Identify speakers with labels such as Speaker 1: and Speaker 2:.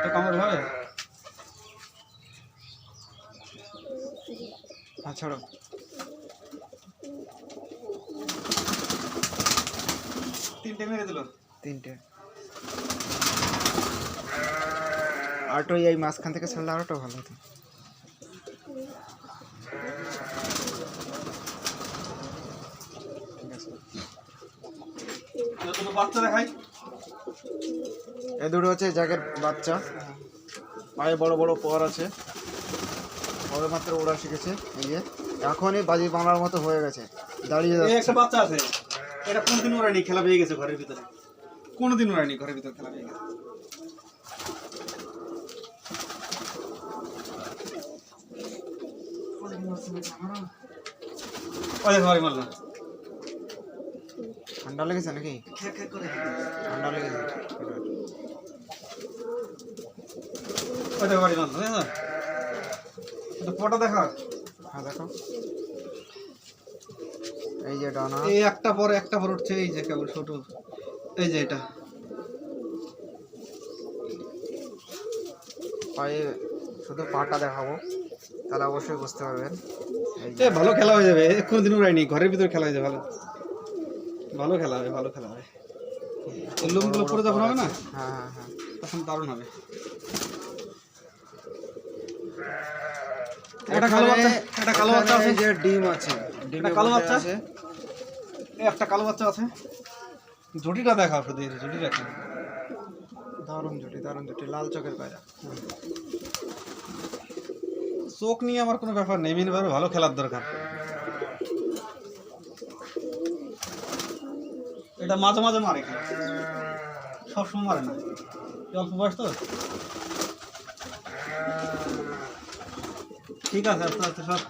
Speaker 1: তো কামড় ধরে
Speaker 2: ছাড়ো
Speaker 1: তিনটে মেরে দিল
Speaker 2: তিনটে আরটো এই মাঝখান থেকে ছাড়লে আরটো ভালো হতো
Speaker 1: বাচ্চা দেখাই
Speaker 2: এ দুটো হচ্ছে জ্যাকের বাচ্চা পায়ে বড় বড় পর আছে সবে মাত্র ওরা শিখেছে এই যে এখনই বাজি বাংলার মতো হয়ে গেছে দাঁড়িয়ে
Speaker 1: এই
Speaker 2: যাচ্ছে
Speaker 1: একটা বাচ্চা আছে এটা কোনদিন ওরানি খেলা পেয়ে গেছে ঘরের ভিতরে কোনদিন ওরানি ঘরের ভিতরে খেলা পেয়ে গেছে ওরে ঘরে মারলাম
Speaker 2: ঠান্ডা লেগেছে নাকি ঠান্ডা লেগেছে
Speaker 1: ওরে ঘরে মারলাম হ্যাঁ তো ফটো দেখা
Speaker 2: হ্যাঁ দেখো এই যে ডানা
Speaker 1: এই একটা পর উঠছে এই যে কেবল ছোট এই যে এটা
Speaker 2: পায়ে শুধু পাটা দেখাবো তাহলে অবশ্যই বুঝতে পারবেন
Speaker 1: এ ভালো খেলা হয়ে যাবে কোনদিন উড়াইনি ঘরের ভিতরে খেলা হয়ে যাবে ভালো ভালো খেলা হবে ভালো খেলা হবে লোমগুলো পরে যখন হবে না
Speaker 2: হ্যাঁ হ্যাঁ হ্যাঁ
Speaker 1: তখন দারুণ হবে একটা কালো বাচ্চা আছে
Speaker 2: যে ডিম আছে ডিমে
Speaker 1: কালো বাচ্চা
Speaker 2: আছে
Speaker 1: এই একটা কালো বাচ্চা আছে জুটিটা দেখা শুধু জুটি রাখি
Speaker 2: দারুণ জুটি লাল চোখের পায়রা
Speaker 1: চোখ নিয়ে আমার কোনো ব্যাপার নেই মেন ভালো খেলার দরকার এটা মাঝে মাঝে মারে খেলা সবসময় মারে না অল্প বয়স তো ঠিক আছে আস্তে আস্তে সব